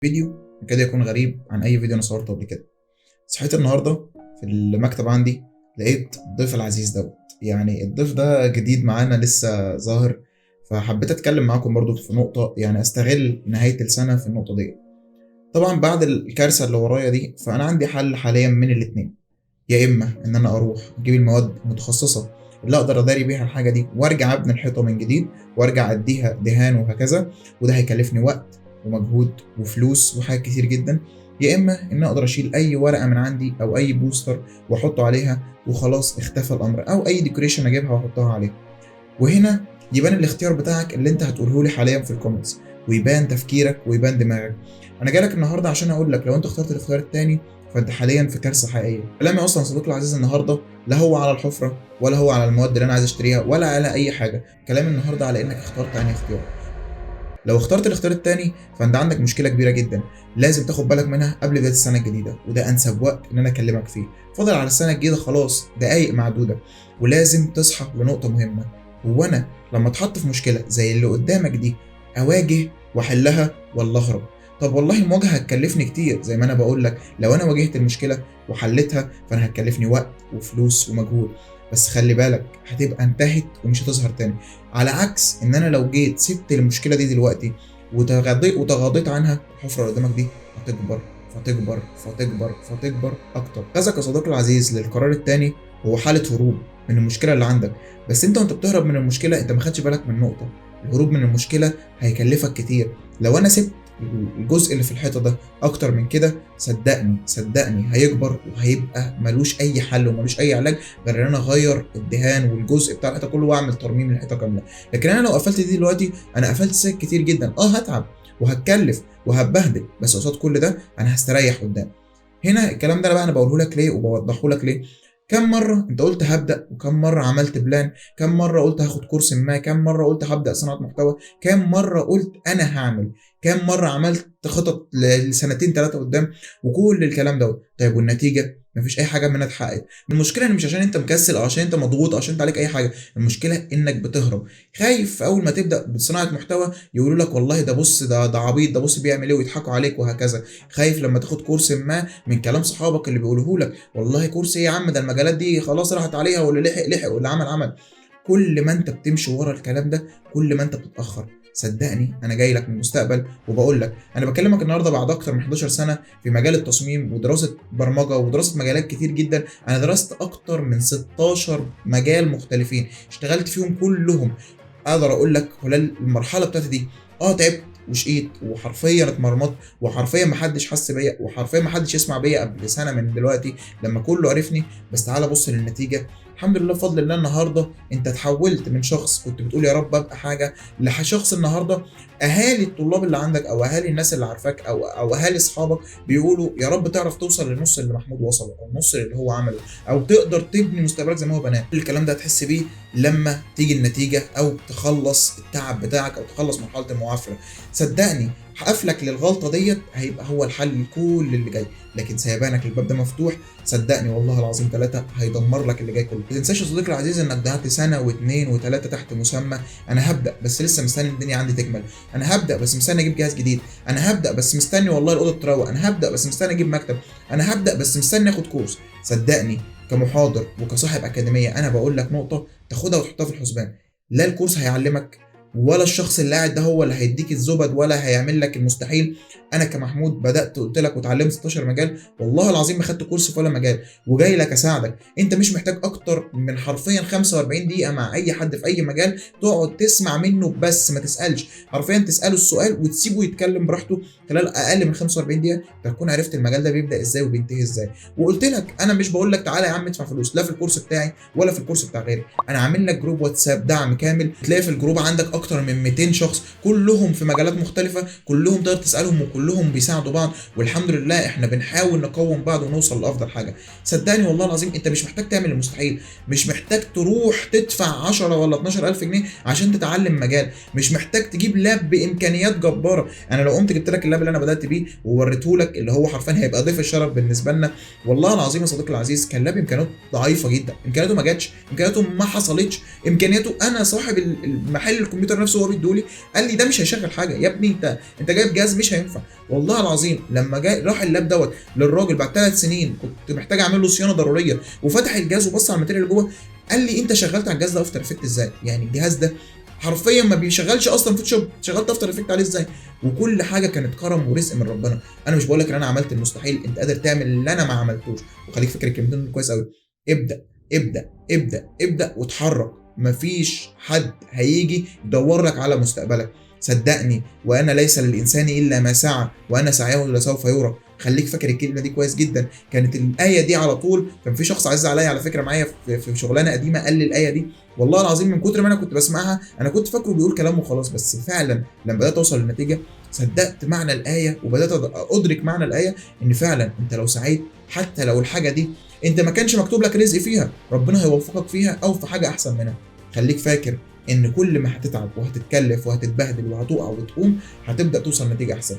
فيديو يكاد يكون غريب عن أي فيديو أنا صورته قبل كده. صحيت النهاردة في المكتب عندي لقيت الضيف العزيز دوت. يعني الضيف ده جديد معانا لسه ظاهر، فحبيت أتكلم معاكم برضو في نقطة، يعني أستغل نهاية السنة في النقطة دي. طبعا بعد الكارثة اللي ورايا دي فأنا عندي حل حاليا من الاتنين، يا إما إن أنا أروح أجيب المواد المتخصصة اللي أقدر أداري بيها الحاجة دي وأرجع أبني الحيطة من جديد وأرجع أديها دهان وهكذا، وده هيكلفني وقت ومجهود وفلوس وحاجات كتير جدا. يا إما إن أقدر أشيل أي ورقة من عندي أو أي بوستر وأحطه عليها وخلاص اختفى الأمر، أو أي ديكوريشن أجيبها وأحطها عليها. وهنا يبان الاختيار بتاعك اللي أنت هتقوله لي حاليا في الكومنتس، ويبان تفكيرك ويبان دماغك. أنا جايلك النهارده عشان أقول لك لو أنت اخترت الاختيار التاني فأنت حاليا في كارثة حقيقية. كلامي أصلا صديقي العزيز النهارده لا هو على الحفرة ولا هو على المواد اللي أنا عايز أشتريها ولا على أي حاجة، كلامي النهارده على إنك اخترت أنهي اختيار. لو اخترت الاختيار التاني فانت عندك مشكله كبيره جدا لازم تاخد بالك منها قبل بدايه السنه الجديده، وده انسب وقت ان انا اكلمك فيه. فاضل على السنه الجديده خلاص دقايق معدوده، ولازم تصحى لنقطه مهمه. هو انا لما اتحط في مشكله زي اللي قدامك دي اواجه واحلها ولا اهرب؟ طب والله المواجهه هتكلفني كتير، زي ما انا بقول لك لو انا واجهت المشكله وحلتها فانا هتكلفني وقت وفلوس ومجهود، بس خلي بالك هتبقى انتهت ومش هتظهر تاني. على عكس ان انا لو جيت سبت المشكله دي دلوقتي وتغاضيت عنها، الحفره اللي قدامك دي هتكبر فتكبر فتكبر فتكبر اكتر. كذا يا صديقي العزيز للقرار التاني هو حاله هروب من المشكله اللي عندك، بس انت وانت بتهرب من المشكله انت ما خدتش بالك من نقطه. الهروب من المشكله هيكلفك كتير. لو انا سبت الجزء اللي في الحيطه ده اكتر من كده، صدقني صدقني هيكبر وهيبقى ملوش اي حل وملوش اي علاج غير ان انا اغير الدهان والجزء بتاع الحيطه كله واعمل ترميم للحيطه كامله. لكن انا لو قفلت دي دلوقتي انا قفلت سكك كتير جدا، هتعب وهتكلف وهتبهدل، بس قصاد كل ده انا هستريح قدام. هنا الكلام ده بقى انا بقوله لك ليه وبوضحه لك ليه. كم مرة انت قلت هبدأ، وكم مرة عملت بلان، كم مرة قلت هاخد كورس ما، كم مرة قلت هبدأ صناعة محتوى، كم مرة قلت انا هعمل، كم مرة عملت خطط لسنتين ثلاثة قدام، وكل الكلام دوت. طيب والنتيجة؟ مفيش اي حاجة منها اتحققت. المشكلة ان مش عشان انت مكسل او عشان انت مضغوط او عشان انت عليك اي حاجة، المشكلة انك بتهرب. خايف اول ما تبدأ بصناعة محتوى يقولوا لك والله ده بص ده عبيط، ده بص بيعمل ايه، ويضحكوا عليك وهكذا. خايف لما تاخد كورس ما من كلام صحابك اللي بيقولوه لك والله كورس ايه يا عم، ده المجالات دي خلاص راحت عليها، واللي لحق لحق واللي عمل عمل. كل ما انت بتمشي ورا الكلام ده كل ما انت بتتاخر. صدقني انا جاي لك من المستقبل وبقول لك، انا بكلمك النهارده بعد اكتر من 11 سنه في مجال التصميم ودراسه برمجه ودراسه مجالات كتير جدا. انا درست اكتر من 16 مجال مختلفين اشتغلت فيهم كلهم. اقدر اقول لك خلال المرحله بتاعتي دي تعبت وشقيت وحرفيا اتمرمطت، وحرفيا محدش حس بيا، وحرفيا محدش يسمع بيا قبل سنه من دلوقتي لما كله عرفني. بس تعالى بص للنتيجه، الحمد لله بفضل الله النهارده انت اتحولت من شخص كنت بتقول يا رب ابقى حاجه لشخص النهارده اهالي الطلاب اللي عندك او اهالي الناس اللي عارفاك او اهالي اصحابك بيقولوا يا رب تعرف توصل للنص اللي محمود وصله او النص اللي هو عمله، او تقدر تبني مستقبلك زي ما هو بناه. كل الكلام ده هتحس بيه لما تيجي النتيجه او تخلص التعب بتاعك او تخلص مرحله المعافره. صدقني قفلك للغلطه ديت هيبقى هو الحل لكل اللي جاي، لكن سيبانك الباب ده مفتوح صدقني والله العظيم ثلاثه هيدمر لك اللي جاي كله. ما تنساش يا صديقي العزيز انك ضيعت سنه واثنين وثلاثه تحت مسمى انا هبدا بس لسه مستني الدنيا عندي تكمل، انا هبدا بس مستني اجيب جهاز جديد، انا هبدا بس مستني والله الاوضه تروق، انا هبدا بس مستني اجيب مكتب، انا هبدا بس مستني اخد كورس. صدقني كمحاضر وكصاحب اكاديميه انا بقول لك نقطه تاخدها وتحطها في الحسبان، لا الكورس هيعلمك ولا الشخص اللي قاعد ده هو اللي هيديك الزبد ولا هيعمل لك المستحيل. انا كمحمود بدات قلت لك واتعلمت 16 مجال، والله العظيم ما خدت كورس في ولا مجال، وجاي لك اساعدك. انت مش محتاج اكتر من حرفيا 45 دقيقه مع اي حد في اي مجال تقعد تسمع منه بس ما تسالش، حرفيا تساله السؤال وتسيبه يتكلم براحته. خلال اقل من 45 دقيقه تكون عرفت المجال ده بيبدا ازاي وبينتهي ازاي. وقلت لك انا مش بقول لك تعالى يا عم ادفع فلوس، لا في الكورس بتاعي ولا في الكورس بتاع غيري. انا عامل لك جروب واتساب دعم كامل، تلاقي في الجروب عندك اكتر من 200 شخص كلهم في مجالات مختلفه، كلهم تقدر تسالهم وكلهم بيساعدوا بعض، والحمد لله احنا بنحاول نقوم بعض ونوصل لافضل حاجه. صدقني والله العظيم انت مش محتاج تعمل المستحيل، مش محتاج تروح تدفع 10 ولا 12000 جنيه عشان تتعلم مجال، مش محتاج تجيب لاب بامكانيات جباره. انا لو قمت جبت لك اللاب اللي انا بدات بيه ووريته لك اللي هو حرفيا هيبقى ضيف الشرف بالنسبه لنا، والله العظيم يا صديقي العزيز كان لاب امكانياته ضعيفه جدا، امكانياته ما جاتش، امكانياته ما حصلتش، امكانياته انا صاحب المحل الكمبيوتر الكمبيوتر نفسه هو بيدولي قال لي ده مش هيشغل حاجه يا ابني، انت جايب جهاز مش هينفع. والله العظيم لما جاي راح اللاب دوت للراجل بعد 3 سنين كنت محتاج اعمل له صيانه ضروريه، وفتح الجهاز وبص على الماتيريال اللي جوه، قال لي انت شغلت على الجهاز ده افتر افكت ازاي؟ يعني الجهاز ده حرفيا ما بيشغلش اصلا فوتوشوب، شغلت افتر افكت عليه ازاي؟ وكل حاجه كانت كرم ورزق من ربنا. انا مش بقول لك ان انا عملت المستحيل، انت قادر تعمل اللي انا ما عملتوش. وخليك فاكر الكلمتين دول كويس قوي، ابدا ابدا ابدا ابدا واتحرك. مفيش حد هيجي يدور لك على مستقبلك، صدقني. وانا ليس للانسان الا ما سعى وان سعيه لسوف يرى. خليك فاكر الكلمه دي كويس جدا. كانت الايه دي على طول، كان في شخص عزيز عليا على فكره معايا في شغلانه قديمه قال لي الايه دي، والله العظيم من كتر ما انا كنت بسمعها انا كنت فاكره بيقول كلام وخلاص، بس فعلا لما بدات اوصل للنتيجه صدقت معنى الايه وبدات ادرك معنى الايه، ان فعلا انت لو سعيت حتى لو الحاجه دي انت ما كانش مكتوب لك رزق فيها، ربنا هيوفقك فيها او في حاجه احسن منها. خليك فاكر ان كل ما هتتعب وهتتكلف وهتتبهدل وهتقع وتقوم هتبدا توصل لنتيجه احسن.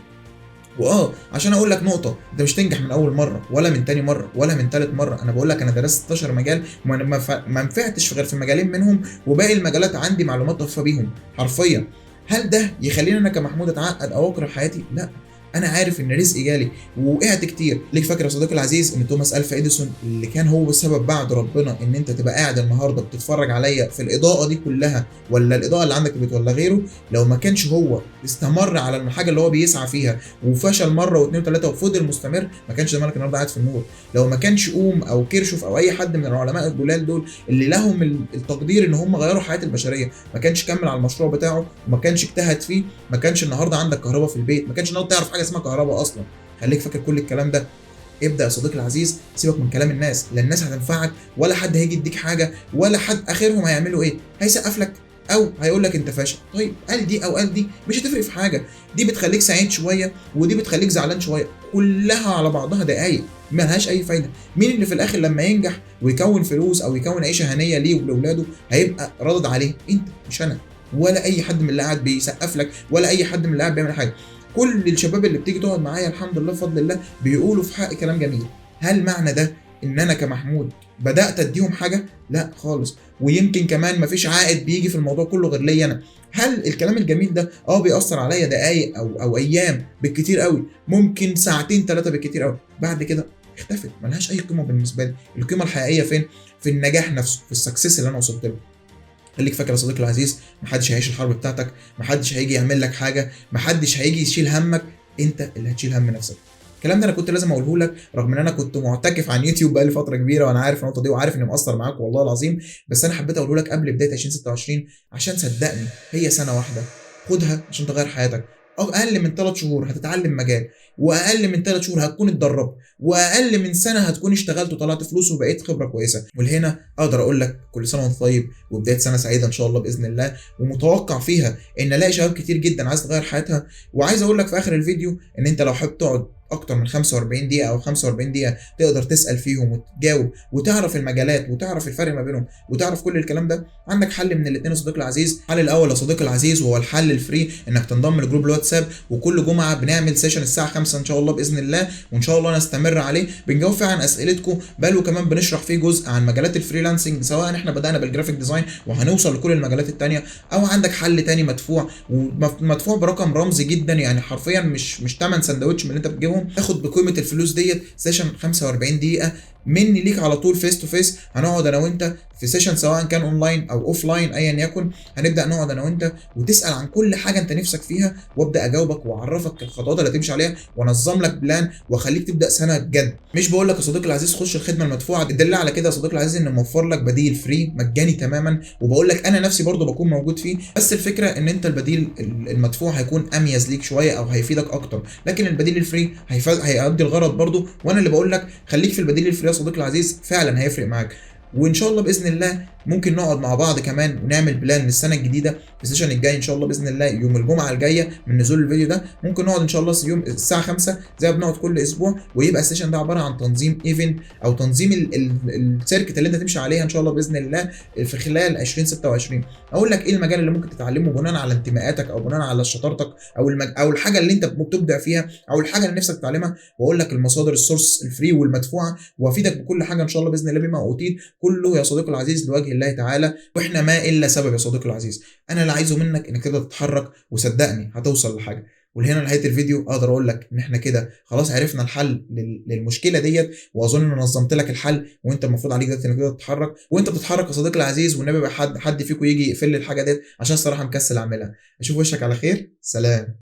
عشان اقول لك نقطه، انت مش تنجح من اول مره ولا من تاني مره ولا من تالت مره. انا بقول لك انا درست 16 مجال ما نفعتش غير في مجالين منهم، وباقي المجالات عندي معلومات تحفه بيهم حرفيا. هل ده يخليني انا كمحمود اتعقد او اكره حياتي؟ لا، انا عارف ان رزقي جالي ووقعت كتير. ليك فاكر يا صديقي العزيز ان توماس الفا اديسون اللي كان هو السبب بعد ربنا ان انت تبقى قاعد النهارده بتتفرج عليا في الاضاءه دي كلها، ولا الاضاءه اللي عندك البيت ولا غيره، لو ما كانش هو استمر على الحاجه اللي هو بيسعى فيها وفشل مره واثنين وثلاثه وفضل مستمر، ما كانش زمانك النهارده قاعد في النور. لو ما كانش اوم او كيرشوف او اي حد من العلماء الجلال دول اللي لهم التقدير ان هم غيروا حياه البشريه، ما كانش كمل على المشروع بتاعه وما كانش اجتهد فيه، ما كانش النهارده عندك كهرباء في البيت، ما كانش النهارده تعرف حاجه اسمها كهرباء اصلا. خليك فاكر كل الكلام ده. ابدا يا صديقي العزيز، سيبك من كلام الناس، لا الناس هتنفعك ولا حد هيجي يديك حاجه، ولا حد اخرهم هيعملوا ايه؟ هيسقف لك او هيقول لك انت فاشل. طيب قال دي او قال دي مش هتفرق في حاجه، دي بتخليك سعيد شويه ودي بتخليك زعلان شويه، كلها على بعضها دقايق ملهاش اي فايده. مين اللي في الاخر لما ينجح ويكون فلوس او يكون عيشه هنيه ليه ولاولاده هيبقى راضي عليه؟ انت مش انا ولا اي حد من اللي قاعد بيسقف لك ولا اي حد من اللي قاعد بيعمل حاجه. كل الشباب اللي بتيجي تقعد معايا الحمد لله بفضل الله بيقولوا في حق كلام جميل. هل معنى ده ان انا كمحمود بدات اديهم حاجه؟ لا خالص، ويمكن كمان مفيش عائد بيجي في الموضوع كله غير ليا انا. هل الكلام الجميل ده بيأثر عليا دقايق او ايام بالكتير قوي، ممكن ساعتين ثلاثه بالكتير قوي، بعد كده اختفت ملهاش اي قيمه بالنسبه لي. القيمه الحقيقيه فين؟ في النجاح نفسه، في السكسس اللي انا وصلت له. خليك فاكر يا صديقي العزيز، محدش هيعيش الحرب بتاعتك، محدش هيجي يعمل لك حاجه، محدش هيجي يشيل همك، انت اللي هتشيل هم نفسك. الكلام ده انا كنت لازم اقوله لك رغم ان انا كنت معتكف عن يوتيوب بقالي فتره كبيره، وانا عارف النقطه دي وعارف اني مقصر معاك والله العظيم، بس انا حبيت اقوله لك قبل بدايه 2026 عشان صدقني هي سنه واحده خدها عشان تغير حياتك. اقل من 3 شهور هتتعلم مجال، واقل من 3 شهور هتكون اتدربت، واقل من سنه هتكون اشتغلت وطلعت فلوس وبقيت خبره كويسه. ولهنا اقدر اقول لك كل سنه وانت طيب، وبدايه سنه سعيده ان شاء الله باذن الله، ومتوقع فيها ان الاقي شباب كتير جدا عايز تغير حياتها. وعايز اقول لك في اخر الفيديو ان انت لو حابب تقعد اكتر من 45 دقيقه او 45 دقيقه تقدر تسال فيهم وتجاوب وتعرف المجالات وتعرف الفرق ما بينهم وتعرف كل الكلام ده، عندك حل من الاثنين يا صديقي العزيز. الحل الاول يا صديقي العزيز وهو الحل الفري، انك تنضم لجروب الواتساب، وكل جمعه بنعمل سيشن الساعه 5 ان شاء الله باذن الله، وان شاء الله نستمر عليه، بنجاوب فيه عن اسئلتكم، بل وكمان بنشرح فيه جزء عن مجالات الفريلانسنج، سواء احنا بدانا بالجرافيك ديزاين وهنوصل لكل المجالات الثانيه، او عندك حل تاني مدفوع، ومدفوع برقم رمزي جدا، يعني حرفيا مش ثمن سندوتش من اللي انت بتجيبهم، تاخد بقيمه الفلوس ديت سيشن 45 دقيقه مني ليك على طول فيس تو فيس. هنقعد انا وانت في سيشن سواء كان اونلاين او اوف لاين ايا يكن، هنبدا نقعد انا وانت وتسال عن كل حاجه انت نفسك فيها، وابدا اجاوبك واعرفك الخطوات اللي هتمشي عليها وانظم لك بلان واخليك تبدا سنه بجد. مش بقول لك يا صديقي العزيز خش الخدمه المدفوعه، الدليل على كده يا صديقي العزيز ان موفر لك بديل فري مجاني تماما، وبقول لك انا نفسي برضو بكون موجود فيه، بس الفكره ان انت البديل المدفوع هيكون اميز ليك شويه او هيفيدك اكتر، لكن البديل الفري هيأدي الغرض برضو. وانا اللي بقول لك خليك في البديل الفري يا صديقي العزيز، فعلا هيفرق معاك. وان شاء الله باذن الله ممكن نقعد مع بعض كمان ونعمل بلان للسنه الجديده في السيشن الجاي ان شاء الله باذن الله، يوم الجمعه الجايه من نزول الفيديو ده، ممكن نقعد ان شاء الله يوم الساعه 5 زي ما بنقعد كل اسبوع، ويبقى السيشن ده عباره عن تنظيم ايفنت او تنظيم السيركت اللي انت تمشي عليها ان شاء الله باذن الله في خلال 2026. اقول لك ايه المجال اللي ممكن تتعلمه بناء على انتماءاتك او بناء على شطارتك او الحاجه اللي انت بتبدع فيها او الحاجه اللي نفسك تتعلمها، واقول لك المصادر السورس الفري والمدفوعه، وافيدك بكل حاجه ان شاء الله باذن الله بما اوتيت. كله يا صديقي العزيز لوجه الله تعالى، واحنا ما الا سبب يا صديقي العزيز. انا اللي عايزه منك انك تقدر تتحرك، وصدقني هتوصل لحاجه. ولهنا نهايه الفيديو اقدر اقول لك ان احنا كده خلاص عرفنا الحل للمشكله ديت، واظن ان نظمت لك الحل، وانت المفروض عليك دلوقتي انك تقدر تتحرك. وانت بتتحرك يا صديقي العزيز، والنبي بقى حد فيكم يجي يقفل لي الحاجه ديت، عشان الصراحه مكسل اعملها. اشوف وشك على خير، سلام.